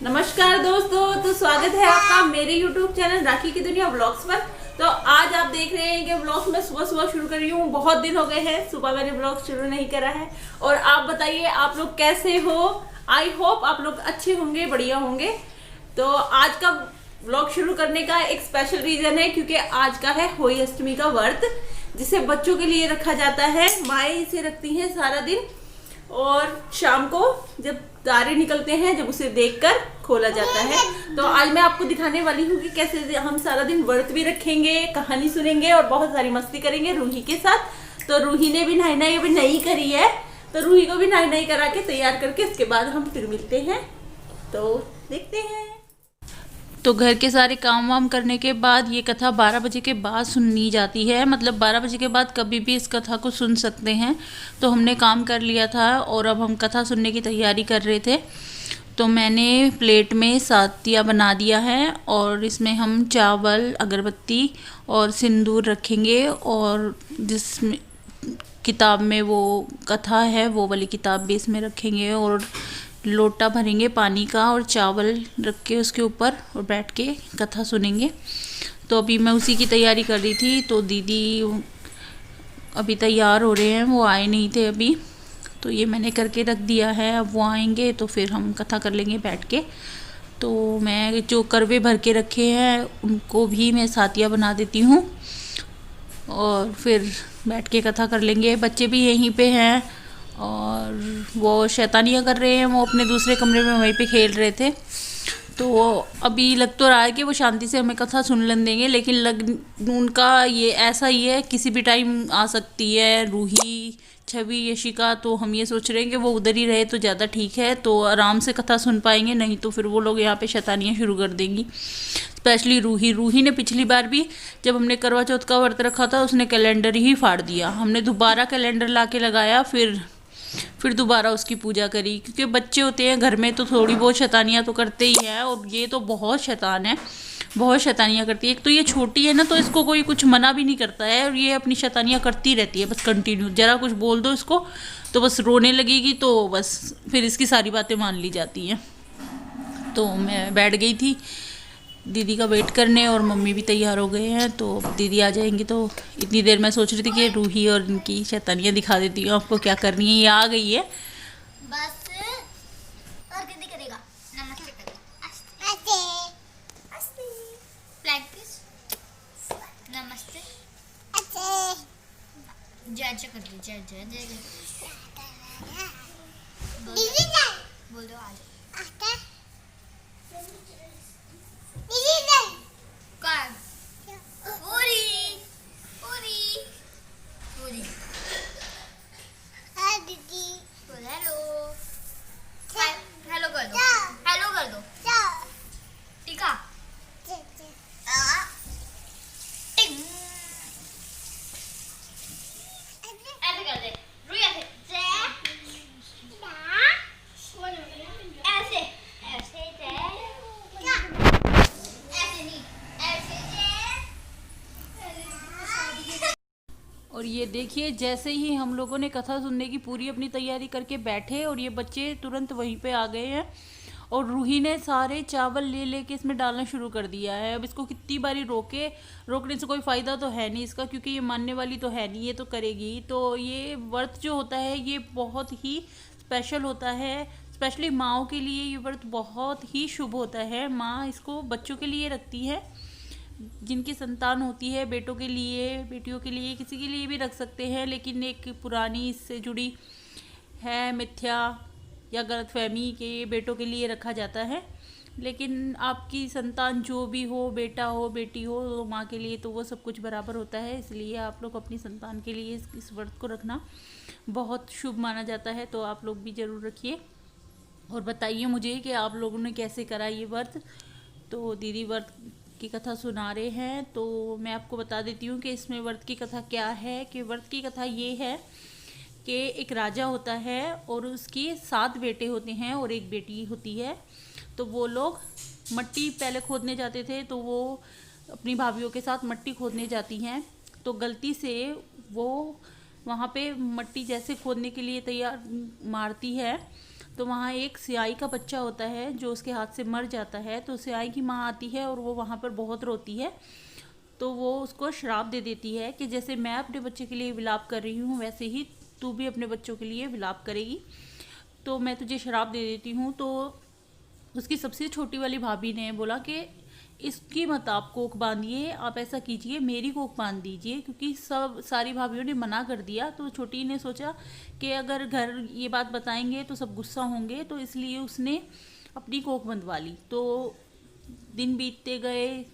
नमस्कार दोस्तों, तो स्वागत है आपका मेरे YouTube चैनल राखी की दुनिया व्लॉग्स पर। तो आज आप देख रहे हैं कि व्लॉग्स मैं सुबह सुबह शुरू कर रही हूँ। बहुत दिन हो गए हैं सुबह मैंने व्लॉग शुरू नहीं करा है। और आप बताइए आप लोग कैसे हो। आई होप आप लोग अच्छे होंगे, बढ़िया होंगे। तो आज का व्लॉग शुरू करने का एक स्पेशल रीजन है क्योंकि आज का है होली अष्टमी का व्रत, जिसे बच्चों के लिए रखा जाता है। माएँ इसे रखती हैं सारा दिन और शाम को जब तारे निकलते हैं जब उसे देखकर खोला जाता है। तो आज मैं आपको दिखाने वाली हूँ कि कैसे हम सारा दिन व्रत भी रखेंगे, कहानी सुनेंगे और बहुत सारी मस्ती करेंगे रूही के साथ। तो रूही ने भी नहाई अभी नहीं करी है, तो रूही को भी नहाई करा के तैयार करके उसके बाद हम फिर मिलते हैं। तो देखते हैं। तो घर के सारे काम वाम करने के बाद ये कथा 12 बजे के बाद सुननी जाती है। मतलब 12 बजे के बाद कभी भी इस कथा को सुन सकते हैं। तो हमने काम कर लिया था और अब हम कथा सुनने की तैयारी कर रहे थे। तो मैंने प्लेट में सातिया बना दिया है और इसमें हम चावल, अगरबत्ती और सिंदूर रखेंगे। और जिसमें किताब में वो कथा है वो वाली किताब भी इसमें रखेंगे और लोटा भरेंगे पानी का और चावल रख के उसके ऊपर और बैठ के कथा सुनेंगे। तो अभी मैं उसी की तैयारी कर रही थी। तो दीदी अभी तैयार हो रहे हैं, वो आए नहीं थे अभी। तो ये मैंने करके रख दिया है, अब वो आएंगे तो फिर हम कथा कर लेंगे बैठ के। तो मैं जो करवे भर के रखे हैं उनको भी मैं सातिया बना देती हूँ और फिर बैठ के कथा कर लेंगे। बच्चे भी यहीं पे हैं और वो शैतानियाँ कर रहे हैं, वो अपने दूसरे कमरे में वहीं पे खेल रहे थे। तो अभी लग तो रहा है कि वो शांति से हमें कथा सुन लें देंगे, लेकिन उनका ये ऐसा ही है, किसी भी टाइम आ सकती है रूही, छवि, यशिका। तो हम ये सोच रहे हैं कि वो उधर ही रहे तो ज़्यादा ठीक है, तो आराम से कथा सुन पाएंगे। नहीं तो फिर वो लोग यहाँ पे शैतानियाँ शुरू कर देंगी। स्पेशली रूही ने पिछली बार भी जब हमने करवा चौथ का व्रत रखा था उसने कैलेंडर ही फाड़ दिया। हमने दोबारा कैलेंडर ला के लगाया, फिर दोबारा उसकी पूजा करी। क्योंकि बच्चे होते हैं घर में तो थोड़ी बहुत शैतानियाँ तो करते ही हैं और ये तो बहुत शैतान है, बहुत शैतानियाँ करती है। एक तो ये छोटी है ना, तो इसको कोई कुछ मना भी नहीं करता है और ये अपनी शैतानियाँ करती रहती है बस कंटिन्यू। जरा कुछ बोल दो इसको तो बस रोने लगेगी, तो बस फिर इसकी सारी बातें मान ली जाती हैं। तो मैं बैठ गई थी दीदी का वेट करने और मम्मी भी तैयार हो गए हैं। तो दीदी आ जाएंगी तो इतनी देर मैं सोच रही थी कि रूही और इनकी शैतानियाँ दिखा देती हूँ आपको क्या करनी है। ये आ गई है बस और कितनी करेगा। नमस्ते करो। नमस्ते नमस्ते प्रैक्टिस। नमस्ते जय जय कर दो। जय जय जय जय बोल दो। आज कर पूरी पूरी पूरी दीदी बोल हेलो। हेलो कर दो। हेलो कर दो। टीका ऐसे कर दे। रुई ऐसे ऐसे ऐसे ऐसे नहीं ऐसे। और ये देखिए जैसे ही हम लोगों ने कथा सुनने की पूरी अपनी तैयारी करके बैठे और ये बच्चे तुरंत वहीं पे आ गए हैं और रूही ने सारे चावल ले लेके इसमें डालना शुरू कर दिया है। अब इसको कितनी बारी रोकने से कोई फ़ायदा तो है नहीं इसका, क्योंकि ये मानने वाली तो है नहीं, ये तो करेगी। तो ये व्रत जो होता है ये बहुत ही स्पेशल होता है। स्पेशली माँओं के लिए ये व्रत बहुत ही शुभ होता है। माँ इसको बच्चों के लिए रखती है, जिनकी संतान होती है, बेटों के लिए, बेटियों के लिए, किसी के लिए भी रख सकते हैं। लेकिन एक पुरानी इससे जुड़ी है मिथ्या या गलतफहमी के बेटों के लिए रखा जाता है। लेकिन आपकी संतान जो भी हो, बेटा हो, बेटी हो, तो माँ के लिए तो वो सब कुछ बराबर होता है। इसलिए आप लोग अपनी संतान के लिए इस व्रत को रखना बहुत शुभ माना जाता है। तो आप लोग भी ज़रूर रखिए और बताइए मुझे कि आप लोगों ने कैसे करा ये व्रत। तो दीदी व्रत की कथा सुना रहे हैं, तो मैं आपको बता देती हूँ कि इसमें व्रत की कथा क्या है। कि व्रत की कथा ये है कि एक राजा होता है और उसकी 7 बेटे होते हैं और एक बेटी होती है। तो वो लोग मट्टी पहले खोदने जाते थे, तो वो अपनी भाभीयों के साथ मट्टी खोदने जाती हैं। तो गलती से वो वहाँ पे मट्टी जैसे खोदने के लिए तैयार मारती है तो वहाँ एक सियाई का बच्चा होता है जो उसके हाथ से मर जाता है, तो सियाई की माँ आती है और वो वहाँ पर बहुत रोती है। तो वो उसको श्राप दे देती है कि जैसे मैं अपने बच्चे के लिए विलाप कर रही हूँ वैसे ही तू भी अपने बच्चों के लिए विलाप करेगी, तो मैं तुझे श्राप दे देती हूँ। तो उसकी सबसे छोटी वाली भाभी ने बोला कि इसकी मत आप कोख बांधिए, आप ऐसा कीजिए मेरी कोख बांध दीजिए, क्योंकि सारी भाभीयों ने मना कर दिया। तो छोटी ने सोचा कि अगर घर ये बात बताएंगे तो सब गुस्सा होंगे, तो इसलिए उसने अपनी कोख बंधवा ली। तो दिन बीतते गए,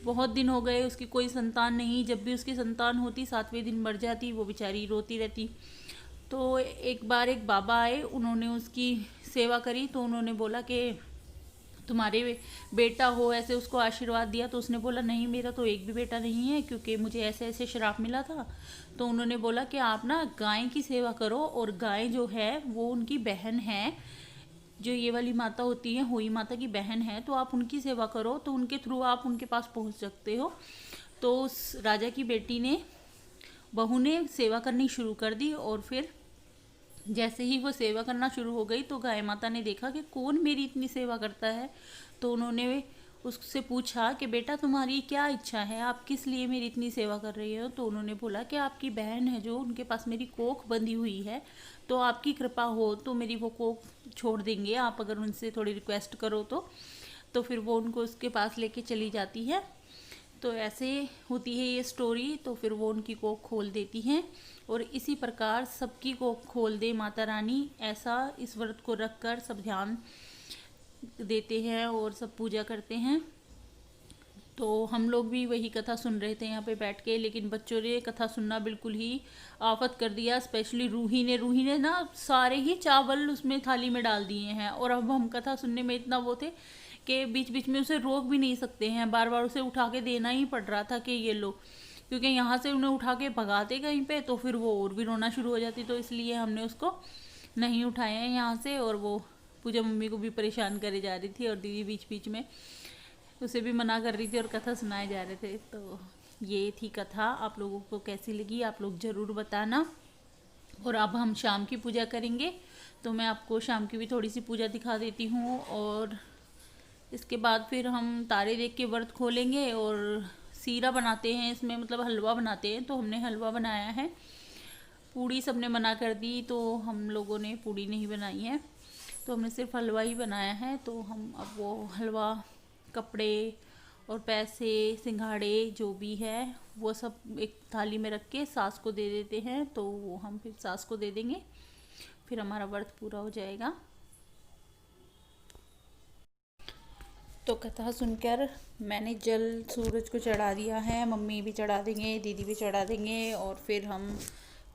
बहुत दिन हो गए, उसकी कोई संतान नहीं। जब भी उसकी संतान होती 7वें दिन मर जाती, वो बेचारी रोती रहती। तो एक बार एक बाबा आए, उन्होंने उसकी सेवा करी। तो उन्होंने बोला कि तुम्हारे बेटा हो, ऐसे उसको आशीर्वाद दिया। तो उसने बोला नहीं, मेरा तो एक भी बेटा नहीं है, क्योंकि मुझे ऐसे ऐसे श्राप मिला था। तो उन्होंने बोला कि आप ना गाय की सेवा करो, और गाय जो है वो उनकी बहन है, जो ये वाली माता होती है होई माता की बहन है, तो आप उनकी सेवा करो, तो उनके थ्रू आप उनके पास पहुंच सकते हो। तो उस राजा की बेटी ने, बहू ने सेवा करनी शुरू कर दी, और फिर जैसे ही वो सेवा करना शुरू हो गई तो गाय माता ने देखा कि कौन मेरी इतनी सेवा करता है। तो उन्होंने उससे पूछा कि बेटा तुम्हारी क्या इच्छा है, आप किस लिए मेरी इतनी सेवा कर रही हो। तो उन्होंने बोला कि आपकी बहन है जो, उनके पास मेरी कोख बंधी हुई है, तो आपकी कृपा हो तो मेरी वो कोख छोड़ देंगे आप, अगर उनसे थोड़ी रिक्वेस्ट करो तो फिर वो उनको उसके पास लेके चली जाती है। तो ऐसे होती है ये स्टोरी। तो फिर वो उनकी कोख खोल देती हैं, और इसी प्रकार सबकी कोख खोल दे माता रानी, ऐसा इस व्रत को रख कर सब ध्यान देते हैं और सब पूजा करते हैं। तो हम लोग भी वही कथा सुन रहे थे यहाँ पे बैठ के, लेकिन बच्चों ने कथा सुनना बिल्कुल ही आफत कर दिया। स्पेशली रूही ने ना सारे ही चावल उसमें थाली में डाल दिए हैं, और अब हम कथा सुनने में इतना वो थे कि बीच बीच में उसे रोक भी नहीं सकते हैं, बार बार उसे उठा के देना ही पड़ रहा था कि ये लो, क्योंकि यहाँ से उन्हें उठा के भगाते कहीं पे तो फिर वो और भी रोना शुरू हो जाती। तो इसलिए हमने उसको नहीं उठाया है यहाँ से, और वो पूजा मम्मी को भी परेशान करे जा रही थी, और दीदी बीच बीच में उसे भी मना कर रही थी, और कथा सुनाए जा रहे थे। तो ये थी कथा, आप लोगों को कैसी लगी आप लोग ज़रूर बताना। और अब हम शाम की पूजा करेंगे, तो मैं आपको शाम की भी थोड़ी सी पूजा दिखा देती हूँ, और इसके बाद फिर हम तारे देख के व्रत खोलेंगे और सीरा बनाते हैं इसमें, मतलब हलवा बनाते हैं। तो हमने हलवा बनाया है, पूड़ी सबने मना कर दी, तो हम लोगों ने पूड़ी नहीं बनाई है, तो हमने सिर्फ हलवा ही बनाया है। तो हम अब वो हलवा, कपड़े और पैसे, सिंघाड़े जो भी है वो सब एक थाली में रख के सास को दे देते हैं। तो वो हम फिर सास को दे देंगे, फिर हमारा व्रत पूरा हो जाएगा। तो कथा सुनकर मैंने जल सूरज को चढ़ा दिया है, मम्मी भी चढ़ा देंगे, दीदी भी चढ़ा देंगे, और फिर हम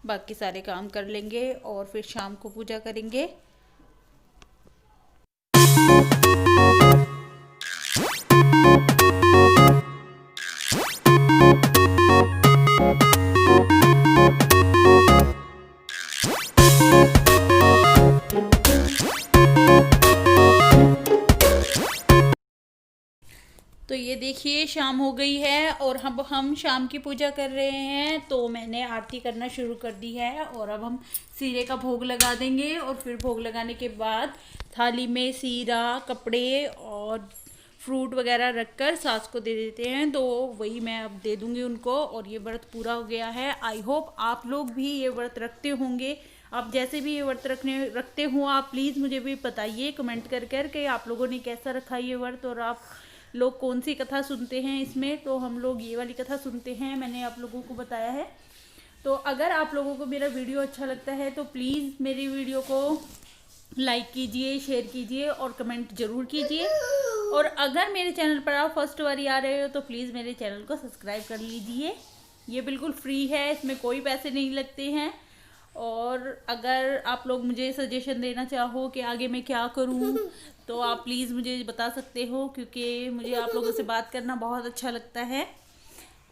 बाकी सारे काम कर लेंगे, और फिर शाम को पूजा करेंगे। तो ये देखिए शाम हो गई है, और हम शाम की पूजा कर रहे हैं। तो मैंने आरती करना शुरू कर दी है, और अब हम सीरे का भोग लगा देंगे, और फिर भोग लगाने के बाद थाली में सीरा, कपड़े और फ्रूट वगैरह रखकर सास को दे देते हैं। तो वही मैं अब दे दूंगी उनको, और ये व्रत पूरा हो गया है। आई होप आप लोग भी ये व्रत रखते होंगे। आप जैसे भी ये व्रत रखते हो, आप प्लीज़ मुझे भी बताइए कमेंट कर के आप लोगों ने कैसा रखा ये व्रत, और आप लोग कौन सी कथा सुनते हैं इसमें। तो हम लोग ये वाली कथा सुनते हैं, मैंने आप लोगों को बताया है। तो अगर आप लोगों को मेरा वीडियो अच्छा लगता है तो प्लीज़ मेरी वीडियो को लाइक कीजिए, शेयर कीजिए और कमेंट ज़रूर कीजिए। और अगर मेरे चैनल पर आप फर्स्ट बार आ रहे हो तो प्लीज़ मेरे चैनल को सब्सक्राइब कर लीजिए। ये बिल्कुल फ्री है, इसमें कोई पैसे नहीं लगते हैं। और अगर आप लोग मुझे सजेशन देना चाहो कि आगे मैं क्या करूं तो आप प्लीज़ मुझे बता सकते हो, क्योंकि मुझे आप लोगों से बात करना बहुत अच्छा लगता है।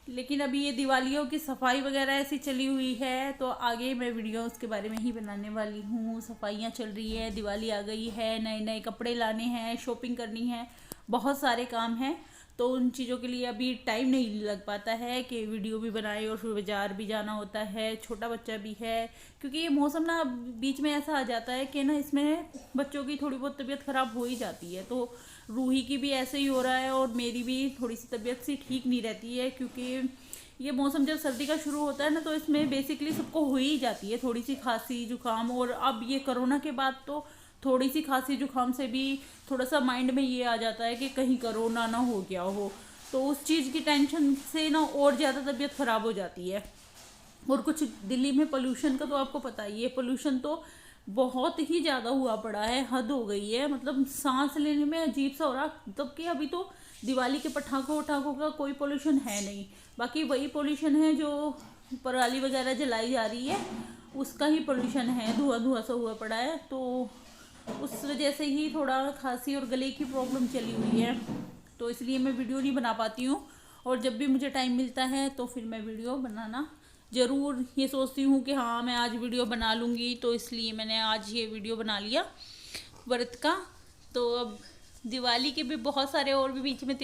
लेकिन अभी ये दिवालियों की सफाई वगैरह ऐसी चली हुई है, तो आगे मैं वीडियो उसके बारे में ही बनाने वाली हूँ। सफाइयाँ चल रही है, दिवाली आ गई है, नए नए कपड़े लाने हैं, शॉपिंग करनी है, बहुत सारे काम हैं। तो उन चीज़ों के लिए अभी टाइम नहीं लग पाता है कि वीडियो भी बनाए, और फिर बाजार भी जाना होता है, छोटा बच्चा भी है। क्योंकि ये मौसम ना बीच में ऐसा आ जाता है कि ना इसमें बच्चों की थोड़ी बहुत तबीयत ख़राब हो ही जाती है। तो रूही की भी ऐसे ही हो रहा है और मेरी भी थोड़ी सी तबीयत सी ठीक नहीं रहती है, क्योंकि ये मौसम जब सर्दी का शुरू होता है ना, तो इसमें बेसिकली सबको हो ही जाती है थोड़ी सी खांसी जुकाम। और अब ये कोरोना के बाद तो थोड़ी सी खांसी जुकाम से भी थोड़ा सा माइंड में ये आ जाता है कि कहीं कोरोना ना हो गया हो, तो उस चीज़ की टेंशन से ना और ज़्यादा तबीयत ख़राब हो जाती है। और कुछ दिल्ली में पोल्यूशन का तो आपको पता ही है, पोल्यूशन तो बहुत ही ज़्यादा हुआ पड़ा है, हद हो गई है। मतलब सांस लेने में अजीब सा हो रहा, तब कि अभी तो दिवाली के पटाखों वटाखों का कोई पोल्यूशन है नहीं, बाकी वही पोल्यूशन है जो पराली वगैरह जलाई जा रही है, उसका ही पोल्यूशन है, धुआं धुआं सा हुआ पड़ा है। तो उस वजह से ही थोड़ा खांसी और गले की प्रॉब्लम चली हुई है, तो इसलिए मैं वीडियो नहीं बना पाती हूँ। और जब भी मुझे टाइम मिलता है तो फिर मैं वीडियो बनाना ज़रूर ये सोचती हूँ कि हाँ मैं आज वीडियो बना लूँगी, तो इसलिए मैंने आज ये वीडियो बना लिया व्रत का। तो अब दिवाली के भी बहुत सारे और भी बीच में